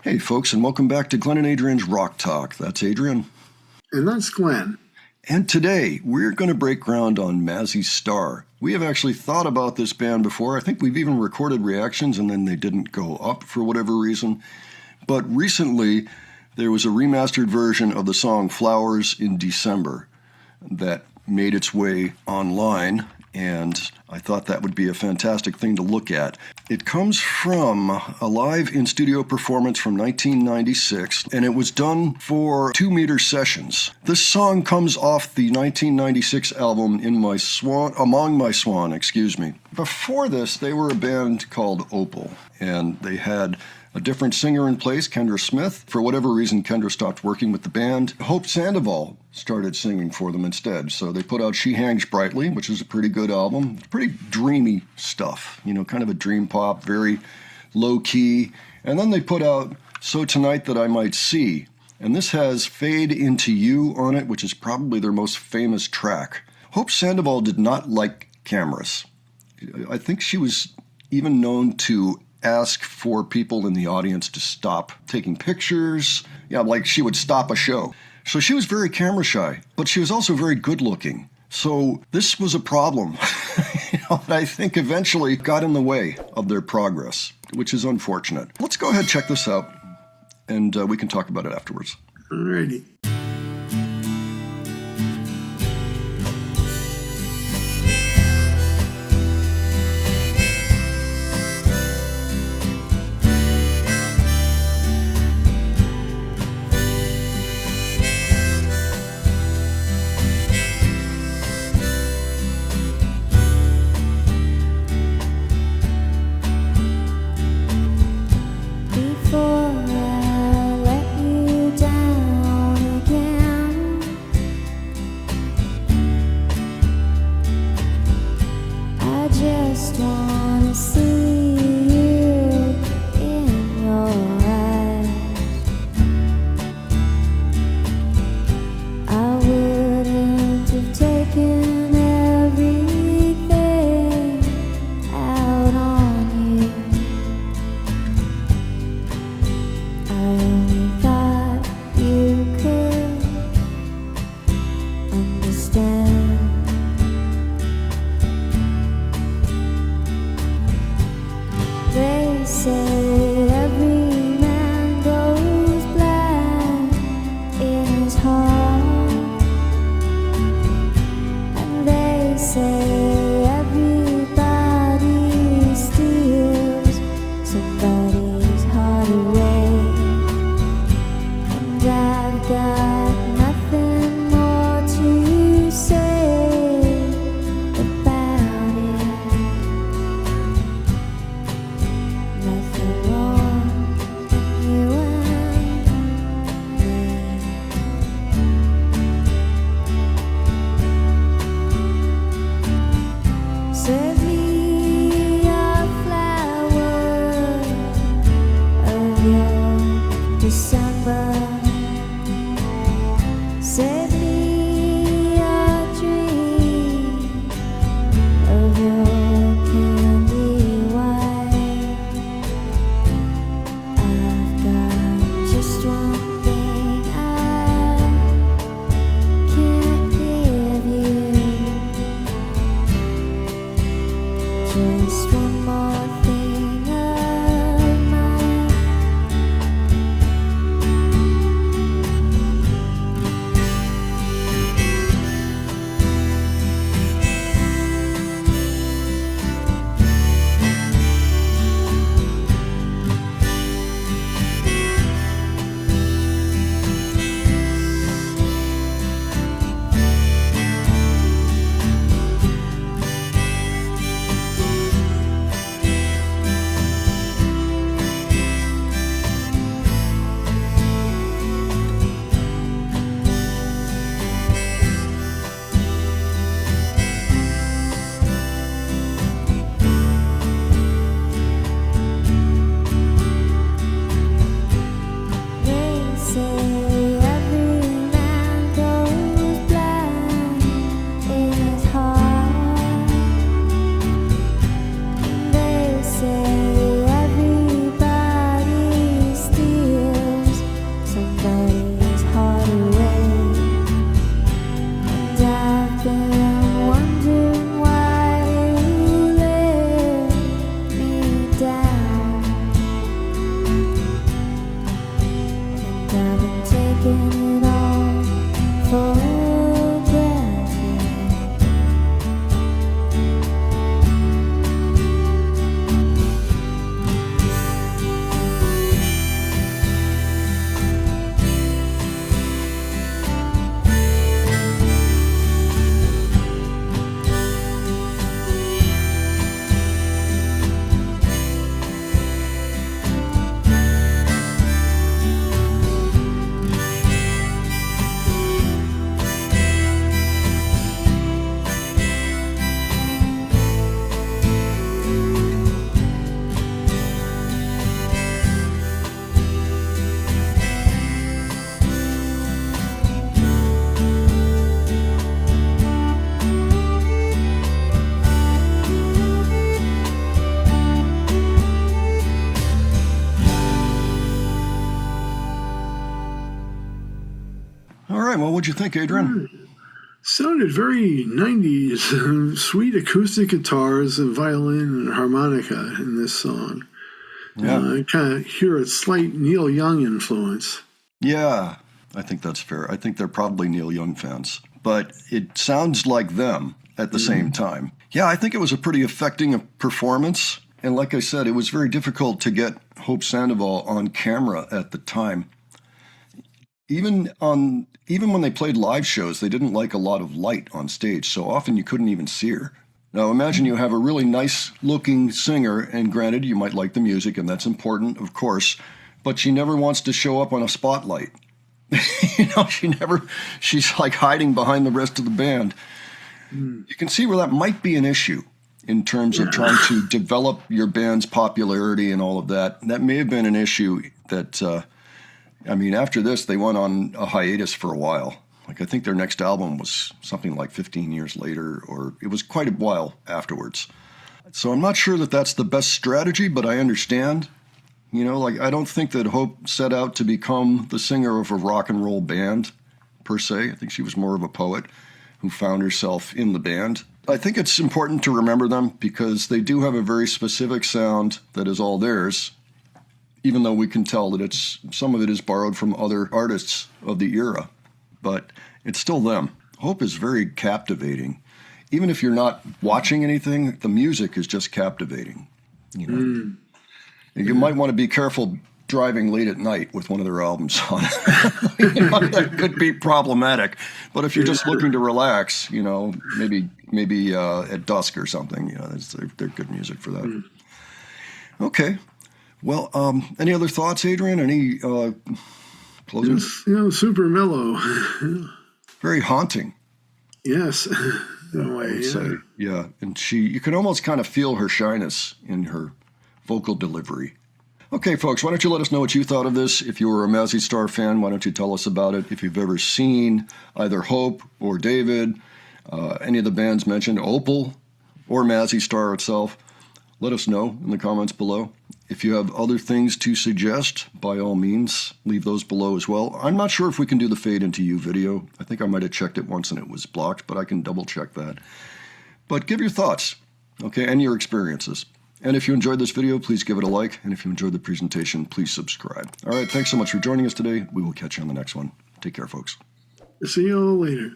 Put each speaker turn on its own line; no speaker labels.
Hey, folks, and welcome back to Glenn and Adrian's Rock Talk. That's Adrian.
And that's Glenn.
And today, we're going to break ground on Mazzy's Star. We have actually thought about this band before. I think we've even recorded reactions, and then they didn't go up for whatever reason. But recently, there was a remastered version of the song Flowers in December that made its way online, and I thought that would be a fantastic thing to look at. It comes from a live in-studio performance from 1996, and it was done for 2 meter sessions. This song comes off the 1996 album Among My Swan. Before this, they were a band called Opal, and they had a different singer in place, Kendra Smith. For whatever reason, Kendra stopped working with the band. Hope Sandoval started singing for them instead. So they put out She Hangs Brightly, which is a pretty good album. Pretty dreamy stuff, kind of a dream pop, very low key. And then they put out So Tonight That I Might See. And this has Fade Into You on it, which is probably their most famous track. Hope Sandoval did not like cameras. I think she was even known to ask for people in the audience to stop taking pictures. Like she would stop a show. So she was very camera shy, but she was also very good looking. So this was a problem that I think eventually got in the way of their progress, which is unfortunate. Let's go ahead and check this out, and we can talk about it afterwards.
Alrighty.
Before I let you down
All right, well, what'd you think, Adrian?
Sounded very 90s. Sweet acoustic guitars and violin and harmonica in this song.
Yeah.
I kind of hear a slight Neil Young influence.
Yeah, I think that's fair. I think they're probably Neil Young fans, but it sounds like them at the same time. Yeah, I think it was a pretty affecting performance. And like I said, it was very difficult to get Hope Sandoval on camera at the time. Even when they played live shows, they didn't like a lot of light on stage, so often you couldn't even see her. Now imagine you have a really nice looking singer, and granted you might like the music, and that's important, of course, but she never wants to show up on a spotlight. She's like hiding behind the rest of the band. You can see where that might be an issue in terms of trying to develop your band's popularity and all of that. That may have been an issue that, after this, they went on a hiatus for a while. Like, I think their next album was something like 15 years later, or it was quite a while afterwards. So I'm not sure that that's the best strategy, but I understand. I don't think that Hope set out to become the singer of a rock and roll band, per se. I think she was more of a poet who found herself in the band. I think it's important to remember them because they do have a very specific sound that is all theirs, even though we can tell that some of it is borrowed from other artists of the era. But it's still them. Hope is very captivating. Even if you're not watching anything, the music is just captivating. You might want to be careful driving late at night with one of their albums on. That could be problematic. But if you're just looking to relax, maybe at dusk or something, they're good music for that. Okay. Well, any other thoughts, Adrian? Any closing?
Super mellow.
Very haunting.
Yes. In a way,
I would say, yeah. And you can almost kind of feel her shyness in her vocal delivery. Okay, folks, why don't you let us know what you thought of this? If you were a Mazzy Star fan, why don't you tell us about it? If you've ever seen either Hope or David, any of the bands mentioned, Opal or Mazzy Star itself, let us know in the comments below. If you have other things to suggest, by all means, leave those below as well. I'm not sure if we can do the Fade Into You video. I think I might have checked it once and it was blocked, but I can double check that. But give your thoughts, okay, and your experiences. And if you enjoyed this video, please give it a like. And if you enjoyed the presentation, please subscribe. All right, thanks so much for joining us today. We will catch you on the next one. Take care, folks.
See you all later.